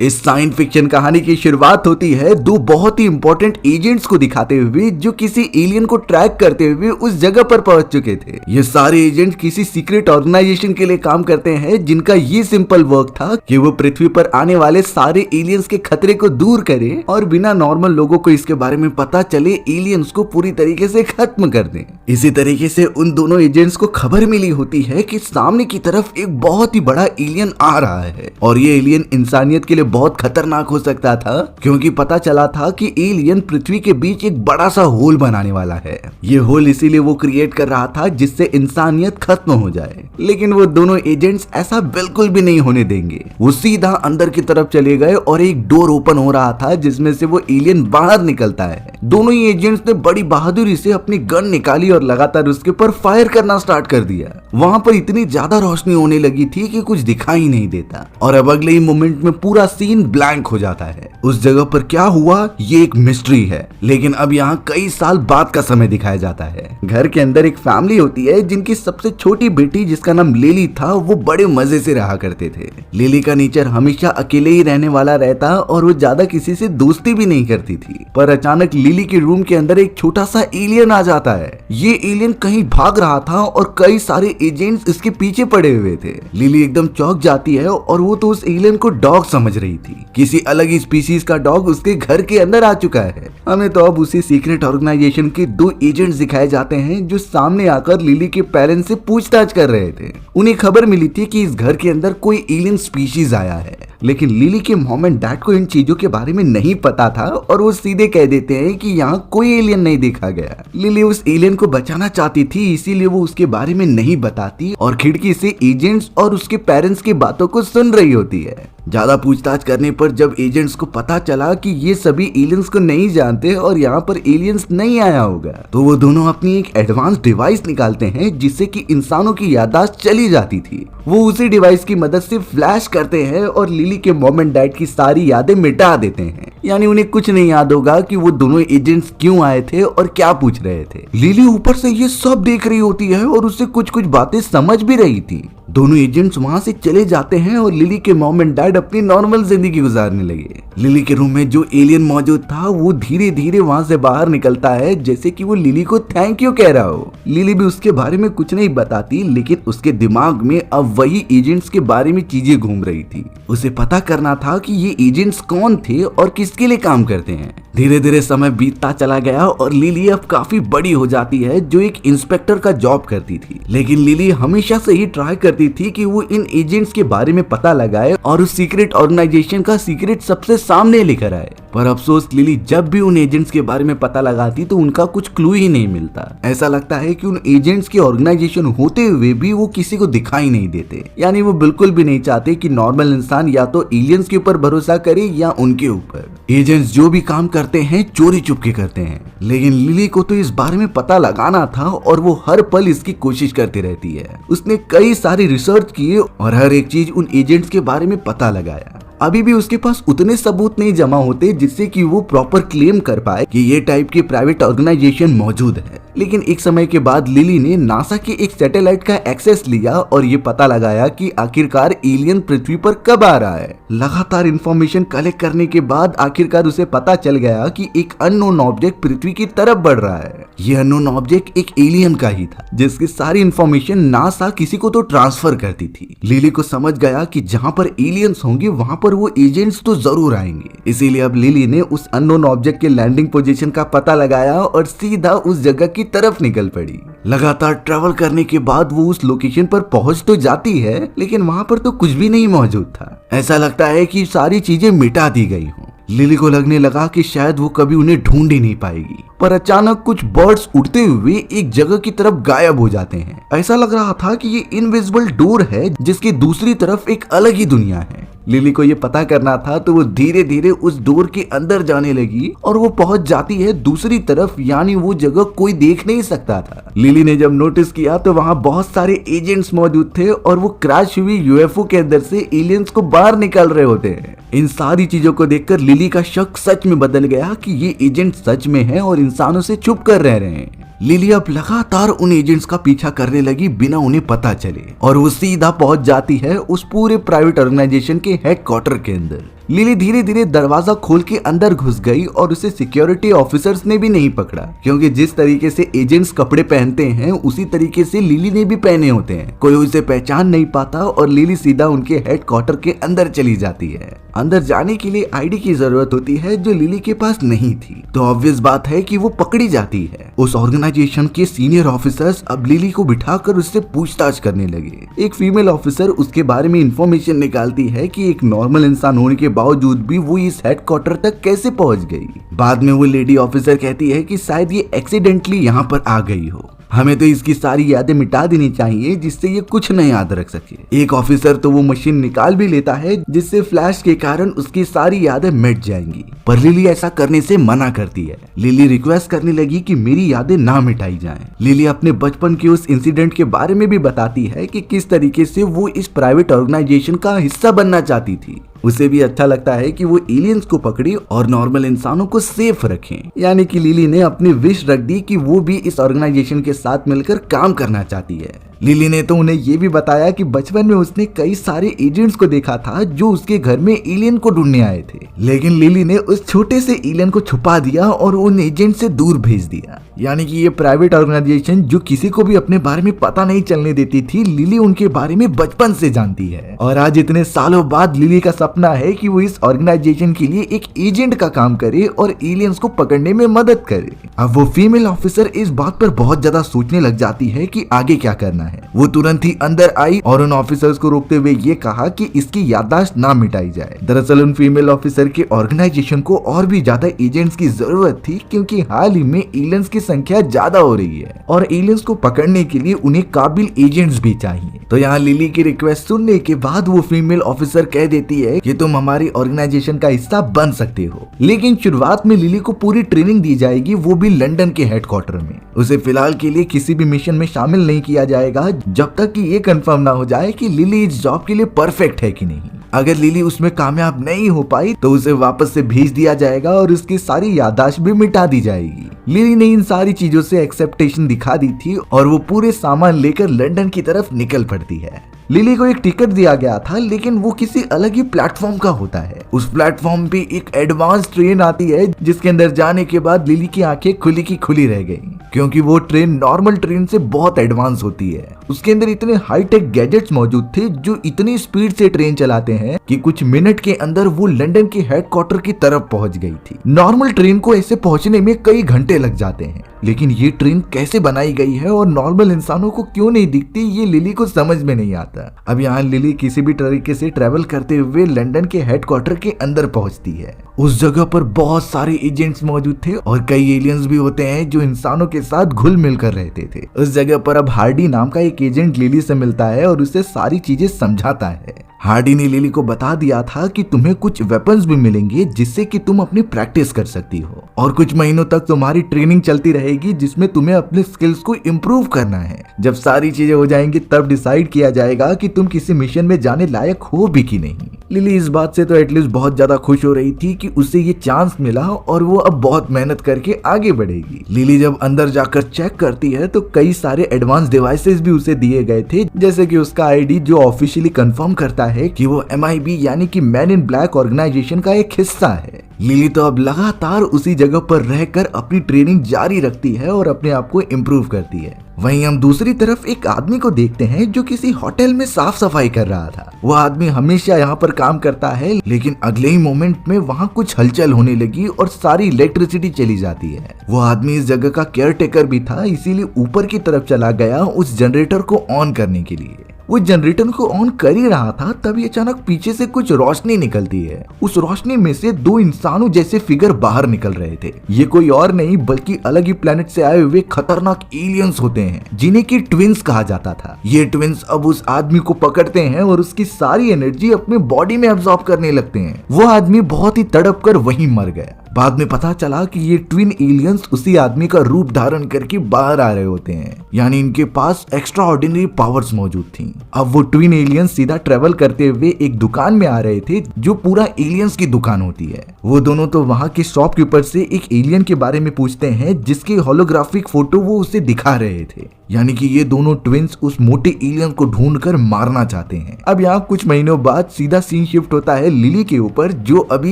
इस science fiction कहानी की शुरुआत होती है दो बहुत ही इंपॉर्टेंट एजेंट्स को दिखाते हुए जो किसी एलियन को ट्रैक करते हुए उस जगह पर पहुंच चुके थे। ये सारे एजेंट किसी सीक्रेट ऑर्गेनाइजेशन के लिए काम करते हैं जिनका ये सिंपल वर्क था कि वो पृथ्वी पर आने वाले सारे एलियंस के खतरे को दूर करें और बिना नॉर्मल लोगों को इसके बारे में पता चले एलियंस को पूरी तरीके से खत्म कर दें। इसी तरीके से उन दोनों एजेंट्स को खबर मिली होती है कि सामने की तरफ एक बहुत ही बड़ा एलियन आ रहा है और ये एलियन इंसानियत के लिए बहुत खतरनाक हो सकता था, क्योंकि पता चला था कि एलियन पृथ्वी के बीच एक बड़ा सा होल बनाने वाला है। ये होल इसीलिए वो क्रिएट कर रहा था जिससे इंसानियत खत्म हो जाए, लेकिन वो दोनों एजेंट्स ऐसा बिल्कुल भी नहीं होने देंगे। वो सीधा अंदर की तरफ चले गए और एक डोर ओपन हो रहा था जिसमें से वो एलियन बाहर निकलता है। दोनों ही एजेंट्स ने बड़ी बहादुरी से अपनी गन निकाली और लगातार उसके ऊपर फायर करना स्टार्ट कर दिया। वहां पर इतनी ज्यादा रोशनी होने लगी थी कि कुछ दिखाई नहीं देता और अब अगले ही मोमेंट में पूरा सीन ब्लैंक हो जाता है। उस जगह पर क्या हुआ ये एक मिस्ट्री है, लेकिन अब यहाँ कई साल बाद का समय दिखाया जाता है। घर के अंदर एक फैमिली होती है जिनकी सबसे छोटी बेटी जिसका नाम लिली था वो बड़े मजे से रहा करते थे। लिली का नेचर हमेशा अकेले ही रहने वाला रहता और वो ज्यादा किसी से दोस्ती भी नहीं करती थी। पर अचानक लिली के रूम के अंदर एक छोटा सा एलियन आ जाता है। ये एलियन कहीं भाग रहा था और कई सारे एजेंट्स इसके पीछे पड़े हुए थे। लिली एकदम चौंक जाती है और वो तो उस एलियन को डॉग समझ रही थी। किसी अलग ही स्पीशीज का डॉग उसके घर के अंदर आ चुका है। हमें तो अब उसी सीक्रेट ऑर्गेनाइजेशन के दो एजेंट्स दिखाए जाते हैं जो सामने आकर लिली के पेरेंट्स से पूछताछ कर रहे थे। उन्हें खबर मिली थी कि इस घर के अंदर कोई एलियन स्पीशीज आया है, लेकिन लिली के मॉम एंड डैड को इन चीजों के बारे में नहीं पता था और वो सीधे कह देते हैं कि यहाँ कोई एलियन नहीं देखा गया। लिली उस एलियन को बचाना चाहती थी, इसीलिए वो उसके बारे में नहीं बताती और खिड़की से एजेंट्स और उसके पेरेंट्स की बातों को सुन रही होती है। ज्यादा पूछताछ करने पर जब एजेंट्स को पता चला कि ये सभी एलियंस को नहीं जानते और यहाँ पर एलियंस नहीं आया होगा, तो वो दोनों अपनी एक एडवांस डिवाइस निकालते हैं जिससे कि इंसानों की याददाश्त चली जाती थी। वो उसी डिवाइस की मदद से फ्लैश करते हैं और लिली के मॉम एंड डैड की सारी यादें मिटा देते हैं। यानी उन्हें कुछ नहीं याद होगा कि वो दोनों एजेंट्स क्यों आए थे और क्या पूछ रहे थे। लिली ऊपर से ये सब देख रही होती है और उससे कुछ कुछ बातें समझ भी रही थी। दोनों एजेंट्स वहां से चले जाते हैं और लिली के मॉम एंड डैड अपनी नॉर्मल जिंदगी गुजारने लगे। लिली के रूम में जो एलियन मौजूद था वो धीरे धीरे वहां से बाहर निकलता है जैसे कि वो लिली को थैंक यू कह रहा हो। लिली भी उसके बारे में कुछ नहीं बताती, लेकिन उसके दिमाग में अब वही एजेंट्स के बारे में चीजें घूम रही थी। उसे पता करना था कि ये एजेंट्स कौन थे और किसके लिए काम करते हैं। धीरे धीरे समय बीतता चला गया और लिली अब काफी बड़ी हो जाती है जो एक इंस्पेक्टर का जॉब करती थी। लेकिन लिली हमेशा से ही ट्राई करती थी कि वो इन एजेंट्स के बारे में पता लगाए और उस सीक्रेट ऑर्गेनाइजेशन का सीक्रेट सबसे सामने लेकर आए। पर अफसोस लिली जब भी उन एजेंट्स के बारे में पता लगाती तो उनका कुछ क्लू ही नहीं मिलता। ऐसा लगता है कि उन एजेंट्स की ऑर्गेनाइजेशन होते हुए भी वो किसी को दिखाई नहीं देते। यानी वो बिल्कुल भी नहीं चाहते कि नॉर्मल इंसान या तो एलियंस के ऊपर भरोसा करे या उनके ऊपर। एजेंट्स जो भी काम करते हैं चोरी चुपके करते हैं, लेकिन लिली को तो इस बारे में पता लगाना था और वो हर पल इसकी कोशिश करती रहती है। उसने कई सारी रिसर्च किए और हर एक चीज उन एजेंट्स के बारे में पता लगाया। अभी भी उसके पास उतने सबूत नहीं जमा होते जिससे कि वो प्रॉपर क्लेम कर पाए कि ये टाइप की प्राइवेट ऑर्गेनाइजेशन मौजूद है। लेकिन एक समय के बाद लिली ने नासा के एक सैटेलाइट का एक्सेस लिया और ये पता लगाया कि आखिरकार एलियन पृथ्वी पर कब आ रहा है। लगातार इंफॉर्मेशन कलेक्ट करने के बाद आखिरकार उसे पता चल गया कि एक अननोन ऑब्जेक्ट पृथ्वी की तरफ बढ़ रहा है। ये अननोन ऑब्जेक्ट एक एलियन का ही था जिसकी सारी इंफॉर्मेशन नासा किसी को तो ट्रांसफर करती थी। लिली को समझ गया कि जहाँ पर एलियंस होंगे वहाँ पर वो एजेंट्स तो जरूर आएंगे। इसीलिए अब लिली ने उस अननोन ऑब्जेक्ट के लैंडिंग पोजीशन का पता लगाया और सीधा उस जगह की तरफ निकल पड़ी। लगातार ट्रैवल करने के बाद वो उस लोकेशन पर पहुंच तो जाती है, लेकिन वहां पर तो कुछ भी नहीं मौजूद था। ऐसा लगता है कि सारी चीजें मिटा दी गई हों। लिली को लगने लगा कि शायद वो कभी उन्हें ढूंढ ही नहीं पाएगी। पर अचानक कुछ बर्ड्स उड़ते हुए एक जगह की तरफ गायब हो जाते हैं। ऐसा लग रहा था कि ये इनविजिबल डोर है जिसकी दूसरी तरफ एक अलग ही दुनिया है। लिली को ये पता करना था तो वो धीरे धीरे उस डोर के अंदर जाने लगी और वो पहुंच जाती है दूसरी तरफ, यानी वो जगह कोई देख नहीं सकता था। लिली ने जब नोटिस किया तो वहाँ बहुत सारे एजेंट्स मौजूद थे और वो क्रैश हुई यूएफओ के अंदर से एलियंस को बाहर निकाल रहे होते हैं। इन सारी चीजों को देखकर लिली का शक सच में बदल गया कि ये एजेंट सच में है और इंसानों से छुप कर रह रहे हैं। लिली अब लगातार उन एजेंट्स का पीछा करने लगी बिना उन्हें पता चले और वो सीधा पहुंच जाती है उस पूरे प्राइवेट ऑर्गेनाइजेशन के हेडक्वार्टर के अंदर। लिली धीरे धीरे दरवाजा खोल के अंदर घुस गई और उसे सिक्योरिटी ऑफिसर्स ने भी नहीं पकड़ा, क्योंकि जिस तरीके से एजेंट्स कपड़े पहनते हैं उसी तरीके से लिली ने भी पहने होते हैं। कोई उसे पहचान नहीं पाता और लिली सीधा उनके हेडक्वार्टर के अंदर चली जाती है। अंदर जाने के लिए आईडी की जरूरत होती है जो लिली के पास नहीं थी, तो ऑब्वियस बात है कि वो पकड़ी जाती है। उस ऑर्गेनाइजेशन के सीनियर ऑफिसर्स अब लिली को बिठाकर उससे पूछताछ करने लगे। एक फीमेल ऑफिसर उसके बारे में इंफॉर्मेशन निकालती है कि एक नॉर्मल इंसान होने के बावजूद भी वो इस हेडक्वार्टर तक कैसे पहुंच गई। बाद में वो लेडी ऑफिसर कहती है कि शायद ये एक्सीडेंटली यहाँ पर आ गई हो, हमें तो इसकी सारी यादें मिटा देनी चाहिए जिससे ये कुछ न याद रख सके। एक ऑफिसर तो वो मशीन निकाल भी लेता है जिससे फ्लैश के कारण उसकी सारी यादें मिट जाएंगी, पर लिली ऐसा करने से मना करती है। लिली रिक्वेस्ट करने लगी कि मेरी यादें ना मिटाई जाएं। लिली अपने बचपन के उस इंसिडेंट के बारे में भी बताती है कि किस तरीके से वो इस प्राइवेट ऑर्गेनाइजेशन का हिस्सा बनना चाहती थी। उसे भी अच्छा लगता है कि वो एलियंस को पकड़े और नॉर्मल इंसानों को सेफ रखें। यानी कि लिली ने अपनी विश रख दी कि वो भी इस ऑर्गेनाइजेशन के साथ मिलकर काम करना चाहती है। लिली ने तो उन्हें ये भी बताया कि बचपन में उसने कई सारे एजेंट्स को देखा था जो उसके घर में एलियन को ढूंढने आए थे, लेकिन लिली ने उस छोटे से एलियन को छुपा दिया और उन एजेंट से दूर भेज दिया। यानी कि ये प्राइवेट ऑर्गेनाइजेशन जो किसी को भी अपने बारे में पता नहीं चलने देती थी, लिली उनके बारे में बचपन से जानती है। और आज इतने सालों बाद लिली का सपना है कि वो इस ऑर्गेनाइजेशन के लिए एक एजेंट का काम करे और एलियंस को पकड़ने में मदद करे। अब वो फीमेल ऑफिसर इस बात पर बहुत ज्यादा सोचने लग जाती है कि आगे क्या करना है। वो तुरंत ही अंदर आई और उन ऑफिसर्स को रोकते हुए ये कहा कि इसकी याददाश्त ना मिटाई जाए। दरअसल उन फीमेल ऑफिसर के ऑर्गेनाइजेशन को और भी ज्यादा एजेंट्स की जरूरत थी, क्योंकि हाल ही में एलियंस की संख्या ज्यादा हो रही है और एलियंस को पकड़ने के लिए उन्हें काबिल एजेंट्स भी चाहिए। तो यहाँ लिली की रिक्वेस्ट सुनने के बाद वो फीमेल ऑफिसर कह देती है कि तुम हमारी ऑर्गेनाइजेशन का हिस्सा बन सकते हो, लेकिन शुरुआत में लिली को पूरी ट्रेनिंग दी जाएगी, वो भी लंदन के हेडक्वार्टर में। उसे फिलहाल के लिए किसी भी मिशन में शामिल नहीं किया जाएगा जब तक कि ये कंफर्म ना हो जाए कि लिली इस जॉब के लिए परफेक्ट है कि नहीं। अगर लिली उसमें कामयाब नहीं हो पाई तो उसे वापस से भेज दिया जाएगा और उसकी सारी याददाश्त भी मिटा दी जाएगी। लिली ने इन सारी चीजों से एक्सेप्टेशन दिखा दी थी और वो पूरे सामान लेकर लंदन की तरफ निकल पड़ती है। लिली को एक टिकट दिया गया था, लेकिन वो किसी अलग ही प्लेटफॉर्म का होता है। उस प्लेटफॉर्म पे एक एडवांस ट्रेन आती है जिसके अंदर जाने के बाद लिली की आंखें खुली की खुली रह गई, क्योंकि वो ट्रेन नॉर्मल ट्रेन से बहुत एडवांस होती है। उसके अंदर इतने हाईटेक गैजेट्स मौजूद थे जो इतनी स्पीड से ट्रेन चलाते हैं कि कुछ मिनट के अंदर वो लंदन के हेडक्वार्टर की तरफ पहुंच गई थी। नॉर्मल ट्रेन को ऐसे पहुंचने में कई घंटे लग जाते हैं, लेकिन ये ट्रेन कैसे बनाई गई है और नॉर्मल इंसानों को क्यों नहीं दिखती, ये लिली को समझ में नहीं आता। अब यहाँ लिली किसी भी तरीके से ट्रेवल करते हुए लंदन के हेडक्वार्टर के अंदर पहुंचती है। उस जगह पर बहुत सारे एजेंट्स मौजूद थे और कई एलियंस भी होते हैं जो इंसानों के साथ घुल मिल कर रहते थे। उस जगह पर अब हार्डी नाम का एक एजेंट लिली से मिलता है और उसे सारी चीजें समझाता है। हार्डी ने लिली को बता दिया था कि तुम्हें कुछ वेपन्स भी मिलेंगे जिससे कि तुम अपनी प्रैक्टिस कर सकती हो, और कुछ महीनों तक तुम्हारी ट्रेनिंग चलती रहेगी जिसमें तुम्हें अपने स्किल्स को इम्प्रूव करना है। जब सारी चीजें हो जाएंगी तब डिसाइड किया जाएगा कि तुम किसी मिशन में जाने लायक हो भी कि नहीं। लिली इस बात से तो एटलीस्ट बहुत ज्यादा खुश हो रही थी कि उसे ये चांस मिला और वो अब बहुत मेहनत करके आगे बढ़ेगी। लिली जब अंदर जाकर चेक करती है तो कई सारे एडवांस डिवाइसेस भी उसे दिए गए थे, जैसे कि उसका आईडी जो ऑफिशियली कंफर्म करता है कि वो MIB यानी कि मैन इन ब्लैक ऑर्गेनाइजेशन का एक हिस्सा है। लिली तो अब लगातार उसी जगह पर रहकर अपनी ट्रेनिंग जारी रखती है और अपने आप को इम्प्रूव करती है। वहीं हम दूसरी तरफ एक आदमी को देखते हैं जो किसी होटल में साफ सफाई कर रहा था। वो आदमी हमेशा यहाँ पर काम करता है, लेकिन अगले ही मोमेंट में वहाँ कुछ हलचल होने लगी और सारी इलेक्ट्रिसिटी चली जाती है। वो आदमी इस जगह का केयर टेकर भी था, इसीलिए ऊपर की तरफ चला गया उस जनरेटर को ऑन करने के लिए। वो जनरेटर को ऑन कर ही रहा था तभी अचानक पीछे से कुछ रोशनी निकलती है। उस रोशनी में से दो इंसानों जैसे फिगर बाहर निकल रहे थे। ये कोई और नहीं बल्कि अलग ही प्लेनेट से आए हुए खतरनाक एलियंस होते हैं जिन्हें की ट्विंस कहा जाता था। ये ट्विंस अब उस आदमी को पकड़ते हैं और उसकी सारी एनर्जी अपने बॉडी में अब्सॉर्ब करने लगते हैं। वो आदमी बहुत ही तड़प कर वहीं मर गया। बाद में पता चला कि ये ट्विन एलियंस उसी आदमी का रूप धारण करके बाहर आ रहे होते हैं, यानी इनके पास एक्स्ट्रा ऑर्डिनरी पावर्स मौजूद थी। अब वो ट्विन एलियंस सीधा ट्रेवल करते हुए एक दुकान में आ रहे थे जो पूरा एलियंस की दुकान होती है। वो दोनों तो वहाँ के शॉपकीपर से एक एलियन के बारे में पूछते हैं जिसके होलोग्राफिक फोटो वो उसे दिखा रहे थे। यानी कि ये दोनों ट्विंस उस मोटे एलियन को ढूंढकर मारना चाहते हैं। अब यहाँ कुछ महीनों बाद सीधा सीन शिफ्ट होता है लिली के ऊपर, जो अभी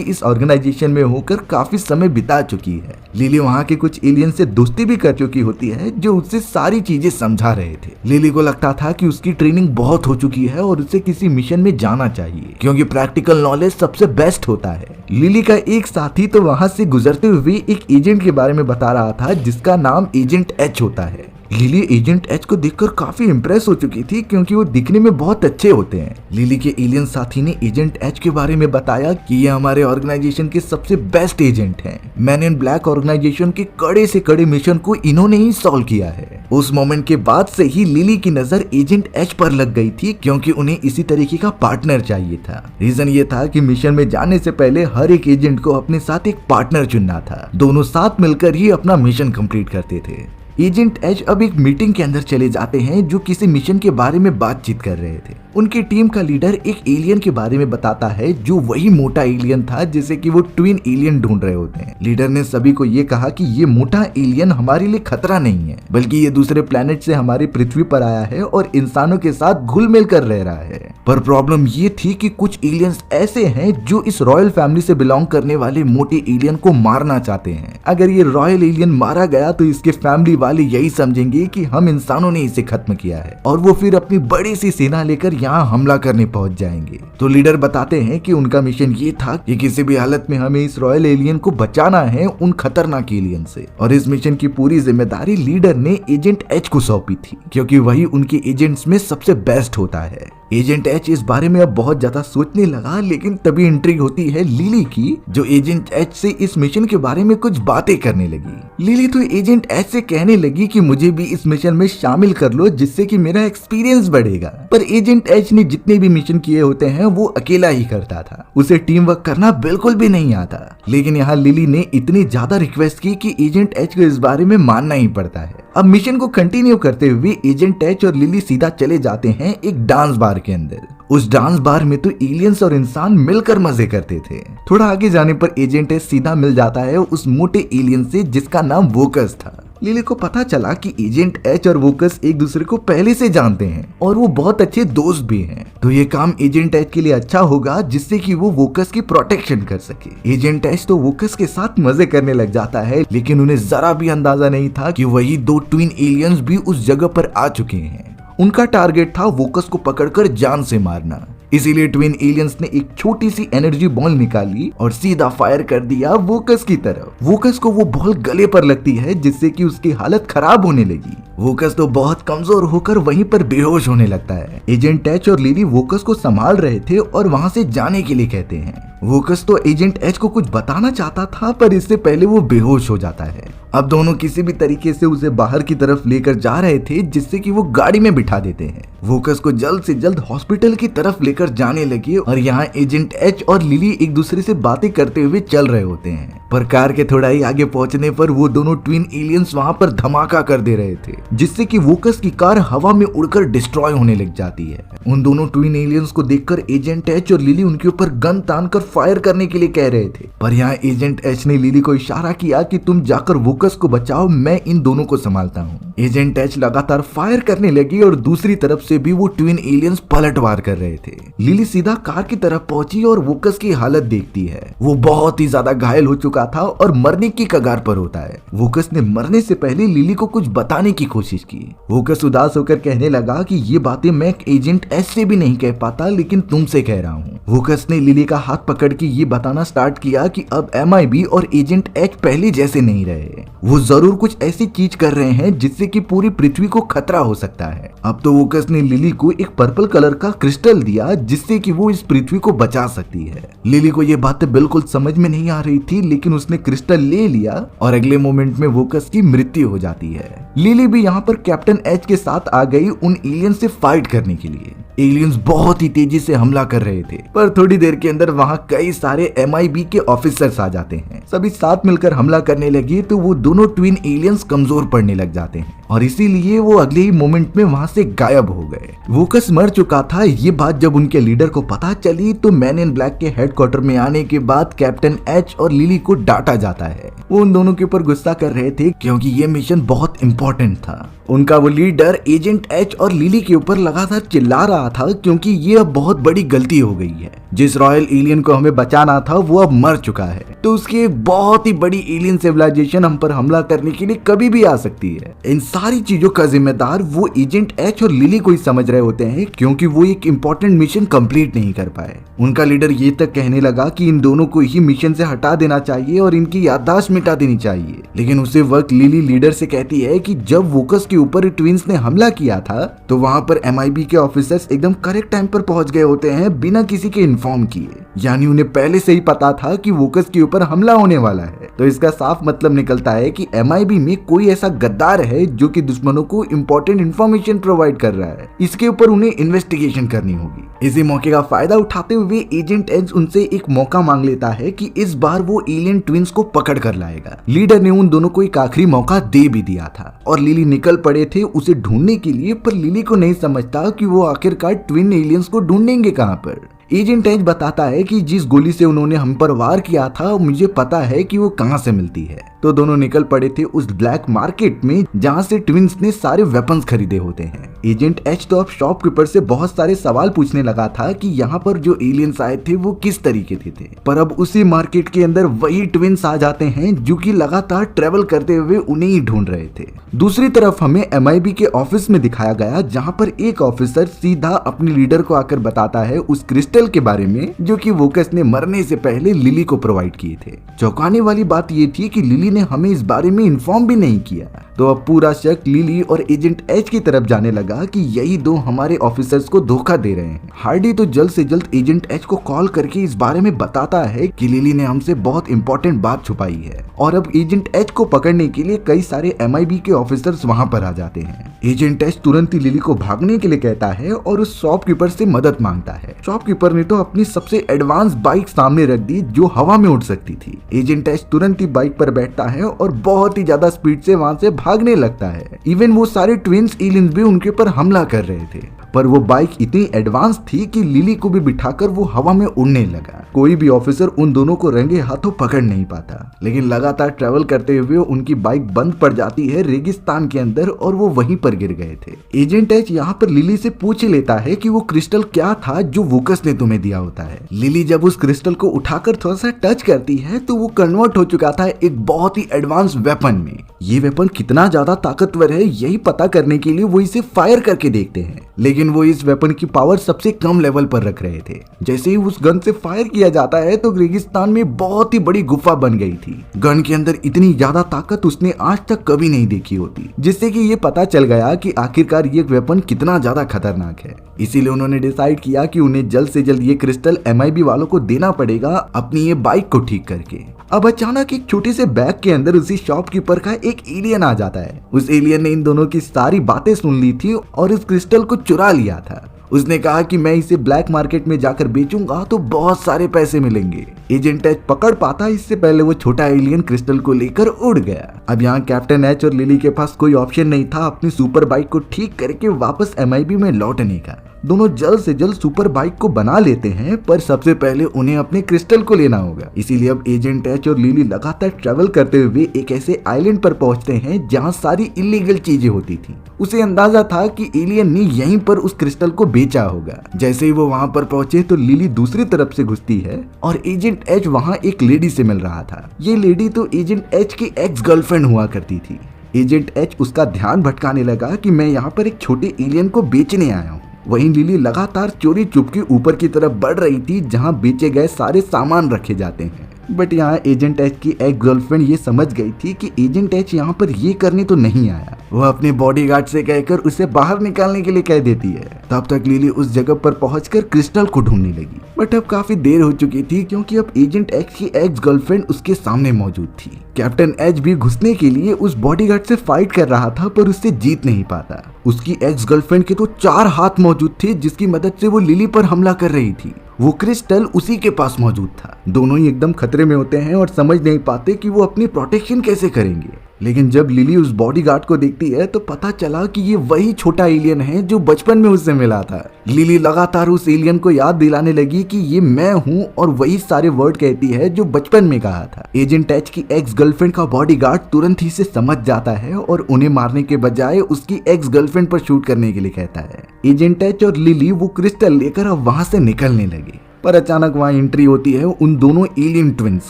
इस ऑर्गेनाइजेशन में होकर काफी समय बिता चुकी है। लिली वहाँ के कुछ एलियन से दोस्ती भी कर चुकी होती है जो उससे सारी चीजें समझा रहे थे। लिली को लगता था कि उसकी ट्रेनिंग बहुत हो चुकी है और उसे किसी मिशन में जाना चाहिए, क्योंकि प्रैक्टिकल नॉलेज सबसे बेस्ट होता है। लिली का एक साथी तो वहाँ से गुजरते हुए एक एजेंट के बारे में बता रहा था जिसका नाम एजेंट एच होता है। लिली एजेंट एच को देखकर काफी इम्प्रेस हो चुकी थी, क्योंकि वो दिखने में बहुत अच्छे होते हैं। लिली के एलियन साथी ने एजेंट एच के बारे में बताया कि ये हमारे ऑर्गेनाइजेशन के सबसे बेस्ट एजेंट हैं। मैन इन ब्लैक ऑर्गेनाइजेशन के कड़े से कड़े मिशन को इन्होंने ही सॉल्व किया है। उस मोमेंट के बाद से ही लिली की नजर एजेंट एच पर लग गई थी, क्योंकि उन्हें इसी तरीके का पार्टनर चाहिए था। रीजन ये था कि मिशन में जाने से पहले हर एक एजेंट को अपने साथ एक पार्टनर चुनना था। दोनों साथ मिलकर ही अपना मिशन कंप्लीट करते थे। एजेंट एच अब एक मीटिंग के अंदर चले जाते हैं जो किसी मिशन के बारे में बातचीत कर रहे थे। उनकी टीम का लीडर एक एलियन के बारे में बताता है जो वही मोटा एलियन था जिसे कि वो ट्विन एलियन ढूंढ रहे होते हैं। लीडर ने सभी को ये कहा कि ये मोटा एलियन हमारे लिए खतरा नहीं है, बल्कि ये दूसरे प्लेनेट से हमारी पृथ्वी पर आया है और इंसानों के साथ घुल मिल कर रह रहा है। पर प्रॉब्लम ये थी कि कुछ एलियंस ऐसे हैं जो इस रॉयल फैमिली से बिलोंग करने वाले मोटे एलियन को मारना चाहते हैं। अगर ये रॉयल एलियन मारा गया तो इसके फैमिली वाले यही समझेंगे कि हम इंसानों ने इसे खत्म किया है और वो फिर अपनी बड़ी सी सेना लेकर यहाँ हमला करने पहुंच जाएंगे। तो लीडर बताते हैं कि उनका मिशन ये था कि किसी भी हालत में हमें इस रॉयल एलियन को बचाना है उन खतरनाक एलियन से, और इस मिशन की पूरी जिम्मेदारी लीडर ने एजेंट एच को सौंपी थी, क्योंकि वही उनके एजेंट्स में सबसे बेस्ट होता है। एजेंट एच इस बारे में अब बहुत ज्यादा सोचने लगा, लेकिन तभी एंट्री होती है लिली की, जो एजेंट एच से इस मिशन के बारे में कुछ बातें करने लगी। लिली तो एजेंट एच से कहने लगी कि मुझे भी इस मिशन में शामिल कर लो, जिससे कि मेरा एक्सपीरियंस बढ़ेगा। पर एजेंट एच ने जितने भी मिशन किए होते हैं वो अकेला ही करता था, उसे टीम वर्क करना बिल्कुल भी नहीं आता। लेकिन यहाँ लिली ने इतनी ज्यादा रिक्वेस्ट की कि एजेंट एच को इस बारे में मानना ही पड़ता है। अब मिशन को कंटिन्यू करते हुए एजेंट एच और लिली सीधा चले जाते हैं एक डांस बार के अंदर। उस डांस बार में तो एलियंस और इंसान मिलकर मजे करते थे। थोड़ा आगे जाने पर एजेंट एच सीधा मिल जाता है उस मोटे एलियन से जिसका नाम वोकस था। लिली को पता चला कि एजेंट एच और वोकस एक दूसरे को पहले से जानते हैं और वो बहुत अच्छे दोस्त भी हैं। तो ये काम एजेंट एच के लिए अच्छा होगा, जिससे कि वो वोकस की प्रोटेक्शन कर सके। एजेंट एच तो वोकस के साथ मजे करने लग जाता है, लेकिन उन्हें जरा भी अंदाजा नहीं था कि वही दो ट्विन एलियंस भी उस जगह पर आ चुके हैं। उनका टारगेट था वोकस को पकड़कर जान से मारना। इसीलिए ट्विन एलियंस ने एक छोटी सी एनर्जी बॉल निकाली और सीधा फायर कर दिया वोकस की तरफ। वोकस को वो बॉल गले पर लगती है, जिससे कि उसकी हालत खराब होने लगी। वोकस तो बहुत कमजोर होकर वहीं पर बेहोश होने लगता है। एजेंट एच और लिली वोकस को संभाल रहे थे और वहां से जाने के लिए कहते हैं। वोकस तो एजेंट एच को कुछ बताना चाहता था, पर इससे पहले वो बेहोश हो जाता है। अब दोनों किसी भी तरीके से उसे बाहर की तरफ लेकर जा रहे थे, जिससे कि वो गाड़ी में बिठा देते हैं। वोकस को जल्द से जल्द हॉस्पिटल की तरफ लेकर जाने लगे और यहाँ एजेंट एच और लिली एक दूसरे से बातें करते हुए चल रहे होते हैं। पर कार के थोड़ा ही आगे पहुंचने पर वो दोनों ट्विन एलियंस वहां पर धमाका कर दे रहे थे, जिससे कि वोकस की कार हवा में उड़कर डिस्ट्रॉय होने लग जाती है। उन दोनों ट्विन एलियंस को देखकर एजेंट एच और लिली उनके ऊपर गन तानकर फायर करने के लिए कह रहे थे, पर यहाँ एजेंट एच ने लिली को इशारा किया कि तुम जाकर वोकस को बचाओ, मैं इन दोनों को संभालता हूँ। एजेंट एच लगातार फायर करने लगी और दूसरी तरफ से भी वो ट्विन एलियंस पलटवार कर रहे थे। लिली सीधा कार की तरफ पहुंची और वोकस की हालत देखती है। वो बहुत ही ज्यादा घायल हो चुका था और मरने की कगार पर होता है। वोकस ने मरने से पहले लिली को कुछ बताने की कोशिश की। वोकस उदास होकर कहने लगा कि ये बातें मैं एजेंट एच से भी नहीं कह पाता, लेकिन तुमसे कह रहा हूँ। वोकस ने लिली का हाथ पकड़ के ये बताना स्टार्ट किया कि अब MIB और एजेंट एच पहले जैसे नहीं रहे। वो जरूर कुछ ऐसी चीज कर रहे हैं जिससे कि पूरी पृथ्वी को खतरा हो सकता है। अब तो वोकस ने लिली को एक पर्पल कलर का क्रिस्टल दिया, जिससे कि वो इस पृथ्वी को बचा सकती है। लिली को ये बातें बिल्कुल समझ में नहीं आ रही थी, लेकिन उसने क्रिस्टल ले लिया और अगले मोमेंट में वोकस की मृत्यु हो जाती है। लिली भी यहाँ पर कैप्टन एच के साथ आ गई उन एलियन से फाइट करने के लिए। एलियंस बहुत ही तेजी से हमला कर रहे थे, पर थोड़ी देर के अंदर वहाँ कई सारे MIB के ऑफिसर्स आ जाते हैं। सभी साथ मिलकर हमला करने लगे तो वो दोनों ट्विन एलियंस कमजोर पड़ने लग जाते हैं और इसीलिए वो अगले ही मोमेंट में वहाँ से गायब हो गए। वोकस मर चुका था। ये बात जब उनके लीडर को पता चली तो मैन इन ब्लैक के हेडक्वार्टर में आने के बाद कैप्टन एच और लिली को डांटा जाता है। वो उन दोनों के ऊपर गुस्सा कर रहे थे क्योंकि ये मिशन बहुत इंपॉर्टेंट था। उनका वो लीडर एजेंट एच और लिली के ऊपर लगातार चिल्ला रहा था क्योंकि ये अब बहुत बड़ी गलती हो गई है। जिस रॉयल एलियन को हमें बचाना था वो अब मर चुका है, तो उसकी एक बहुत ही बड़ी एलियन सिविलाइजेशन हम पर हमला करने के लिए कभी भी आ सकती है। इन सारी चीजों का जिम्मेदार वो एजेंट एच और लिली को ही समझ रहे होते हैं क्योंकि वो एक इम्पोर्टेंट मिशन कंप्लीट नहीं कर पाए। उनका लीडर ये तक कहने लगा कि इन दोनों को ही मिशन से हटा देना चाहिए और इनकी याददाश्त मिटा देनी चाहिए। लेकिन उसी वक्त लिली लीडर से कहती है कि जब वोकस के ऊपर ट्विंस ने हमला किया था तो वहां पर MIB के ऑफिसर्स एकदम करेक्ट टाइम पर पहुंच गए होते हैं बिना किसी के इन्फॉर्म किए, यानी उन्हें पहले से ही पता था कि वोकस के ऊपर हमला होने वाला है। तो इसका साफ मतलब निकलता है कि MIB में कोई ऐसा गद्दार है जो कि दुश्मनों को इंपॉर्टेंट इंफॉर्मेशन प्रोवाइड कर रहा है। इसके ऊपर उन्हें इन्वेस्टिगेशन करनी होगी। इसी मौके का फायदा उठाते हुए एजेंट एच उनसे एक मौका मांग लेता है कि इस बार वो एलियन ट्विंस को पकड़ कर लाएगा। लीडर ने उन दोनों को एक आखिरी मौका दे भी दिया था और लिली निकल पड़े थे उसे ढूंढने के लिए, पर लिली को नहीं समझता कि वो आखिरकार ट्विन एलियंस को ढूंढेंगे कहां पर। एजेंट एच बताता है कि जिस गोली से उन्होंने हम पर वार किया था मुझे पता है कि वो कहां से मिलती है। तो दोनों निकल पड़े थे उस ब्लैक मार्केट में जहां से ट्विंस ने सारे वेपन्स खरीदे होते हैं। एजेंट एच तो अब शॉपकीपर से बहुत सारे सवाल पूछने लगा था कि यहाँ पर जो एलियंस आए थे वो किस तरीके के थे, पर अब उसी मार्केट के अंदर वही ट्विंस आ जाते हैं जो कि लगातार ट्रेवल करते हुए उन्हें ही ढूंढ रहे थे। दूसरी तरफ हमें MIB के ऑफिस में दिखाया गया जहाँ पर एक ऑफिसर सीधा अपने लीडर को आकर बताता है उस क्रिस्टल के बारे में जो कि वोकस ने मरने से पहले लिली को प्रोवाइड किए थे। चौंकाने वाली बात ये थी कि लिली ने हमें इस बारे में इन्फॉर्म भी नहीं किया। तो अब पूरा शक लिली और एजेंट एच की तरफ जाने लगा कि यही दो हमारे ऑफिसर्स को धोखा दे रहे हैं। हार्डी तो जल्द से जल्द एजेंट एच को कॉल करके इस बारे में बताता है कि लिली ने हमसे बहुत इंपॉर्टेंट बात छुपाई है और अब एजेंट एच को पकड़ने के लिए कई सारे MIB के ऑफिसर्स वहां पर आ जाते हैं। एजेंट एच तुरंत ही लिली को भागने के लिए कहता है और उस शॉपकीपर से मदद मांगता है। शॉपकीपर ने तो अपनी सबसे एडवांस बाइक सामने रख दी जो हवा में उड़ सकती थी। एजेंट एच तुरंत ही बाइक पर बैठता है और बहुत ही ज्यादा स्पीड से वहां से भागने लगता है। इवन वो सारे ट्विंस एलियंस भी उनके ऊपर हमला कर रहे थे, पर वो बाइक इतनी एडवांस थी कि लिली को भी बिठाकर वो हवा में उड़ने लगा। कोई भी ऑफिसर उन दोनों को रंगे हाथों पकड़ नहीं पाता, लेकिन लगातार ट्रेवल करते हुए उनकी बाइक बंद पड़ जाती है रेगिस्तान के अंदर और वो वहीं पर गिर गए थे। एजेंट एच यहाँ पर लिली से पूछ लेता है कि वो क्रिस्टल क्या था जो वोकस ने तुम्हें दिया होता है। लिली जब उस क्रिस्टल को उठाकर थोड़ा सा टच करती है तो वो कन्वर्ट हो चुका था एक बहुत ही एडवांस वेपन में। ये वेपन कितना ज्यादा ताकतवर है यही पता करने के लिए वो इसे फायर करके देखते हैं, लेकिन वो इस वेपन की पावर सबसे कम लेवल पर रख रहे थे। जैसे ही उस गन से फायर किया जाता है तो रेगिस्तान में बहुत ही बड़ी गुफा बन गई थी। गन के अंदर इतनी ज्यादा ताकत उसने आज तक कभी नहीं देखी होती, जिससे कि ये पता चल गया कि आखिरकार ये वेपन कितना ज्यादा खतरनाक है। इसीलिए उन्होंने डिसाइड किया कि उन्हें जल्द से जल्द ये क्रिस्टल MIB वालों को देना पड़ेगा अपनी ये बाइक को ठीक करके। अब अचानक एक छोटे से बैग के अंदर उसी शॉपकीपर का एक एलियन आ जाता है। उस एलियन ने इन दोनों की सारी बातें सुन ली थी और इस क्रिस्टल को चुरा लिया था। उसने कहा कि मैं इसे ब्लैक मार्केट में जाकर बेचूंगा तो बहुत सारे पैसे मिलेंगे। एजेंट एच पकड़ पाता इससे पहले वो छोटा एलियन क्रिस्टल को लेकर उड़ गया। अब यहाँ कैप्टन एच और लिली के पास कोई ऑप्शन नहीं था अपनी सुपर बाइक को ठीक करके वापस MIB में लौटने का। दोनों जल्द से जल्द सुपर बाइक को बना लेते हैं, पर सबसे पहले उन्हें अपने क्रिस्टल को लेना होगा। इसीलिए अब एजेंट एच और लिली लगातार ट्रेवल करते हुए एक ऐसे आइलैंड पर पहुंचते हैं जहां सारी इलीगल चीजें होती थी। उसे अंदाजा था कि एलियन ने यहीं पर उस क्रिस्टल को बेचा होगा। जैसे ही वो वहां पर पहुंचे तो लिली दूसरी तरफ से घुसती है और एजेंट एच वहां एक लेडी से मिल रहा था। ये लेडी तो एजेंट एच की एक्स गर्लफ्रेंड हुआ करती थी। एजेंट एच उसका ध्यान भटकाने लगा कि मैं यहाँ पर एक छोटे एलियन को बेचने आया हूँ। वहीं लिली लगातार चोरी चुपके ऊपर की तरफ बढ़ रही थी जहां बेचे गए सारे सामान रखे जाते हैं। बट यहाँ एजेंट एच की एक गर्लफ्रेंड ये समझ गई थी कि एजेंट एच यहाँ पर ये करने तो नहीं आया। वह अपने बॉडीगार्ड से कहकर उसे बाहर निकालने के लिए कह देती है। तब तक लिली उस जगह पर पहुंचकर क्रिस्टल को ढूंढने लगी, बट अब काफी देर हो चुकी थी क्योंकि अब एजेंट एच की एक्स गर्लफ्रेंड उसके सामने मौजूद थी। कैप्टन एच भी घुसने के लिए उस बॉडीगार्ड से फाइट कर रहा था पर उससे जीत नहीं पाता। उसकी एक्स गर्लफ्रेंड के तो 4 हाथ मौजूद थे जिसकी मदद से वो लिली पर हमला कर रही थी। वो क्रिस्टल उसी के पास मौजूद था। दोनों ही एकदम खतरे में होते हैं और समझ नहीं पाते कि वो अपनी प्रोटेक्शन कैसे करेंगे। लेकिन जब लिली उस बॉडीगार्ड को देखती है तो पता चला कि ये वही छोटा एलियन है जो बचपन में उससे मिला था। लिली लगातार उस एलियन को याद दिलाने लगी कि ये मैं हूँ और वही सारे वर्ड कहती है जो बचपन में कहा था। एजेंट एच की एक्स गर्लफ्रेंड का बॉडीगार्ड तुरंत ही से समझ जाता है और उन्हें मारने के बजाय उसकी एक्स गर्लफ्रेंड पर शूट करने के लिए कहता है। एजेंट एच और लिली वो क्रिस्टल लेकर अब वहां से निकलने लगे, पर अचानक वहां एंट्री होती है उन दोनों एलियन ट्विंस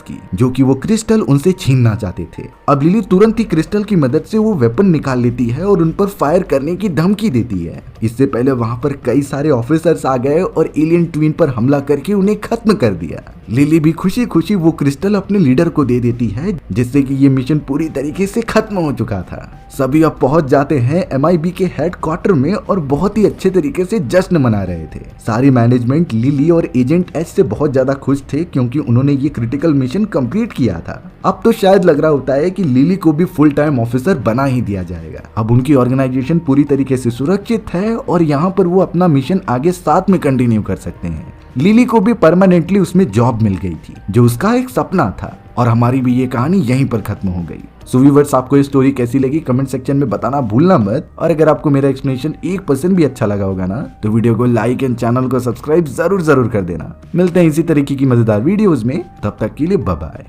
की, जो कि वो क्रिस्टल उनसे छीनना चाहते थे। अब लिली तुरंत ही क्रिस्टल की मदद से वो वेपन निकाल लेती है और उन पर फायर करने की धमकी देती है। इससे पहले वहां पर कई सारे ऑफिसर्स आ गए और एलियन ट्विन पर हमला करके उन्हें खत्म कर दिया। लिली भी खुशी खुशी वो क्रिस्टल अपने लीडर को दे देती है, जिससे कि ये मिशन पूरी तरीके से खत्म हो चुका था। सभी अब पहुंच जाते हैं MIB के हेडक्वार्टर में और बहुत ही अच्छे तरीके से जश्न मना रहे थे। सारी मैनेजमेंट लिली और एजेंट एच से बहुत ज्यादा खुश थे क्योंकि उन्होंने ये क्रिटिकल मिशन कंप्लीट किया था। अब तो शायद लग रहा होता है कि लिली को भी फुल टाइम ऑफिसर बना ही दिया जाएगा। अब उनकी ऑर्गेनाइजेशन पूरी तरीके से सुरक्षित है और यहाँ पर वो अपना मिशन आगे साथ में कंटिन्यू कर सकते हैं। लिली को भी परमानेंटली उसमें जॉब मिल गई थी, जो उसका एक सपना था, और हमारी भी ये कहानी यहीं पर खत्म हो गई। सो व्यूअर्स, आपको ये स्टोरी कैसी लगी कमेंट सेक्शन में बताना भूलना मत। और अगर आपको मेरा एक्सप्लेनेशन 1% भी अच्छा लगा होगा ना, तो वीडियो को लाइक एंड चैनल को सब्सक्राइब जरूर कर देना। मिलते हैं इसी तरीके की मजेदार वीडियोस में, तब तक के लिए बाय बाय।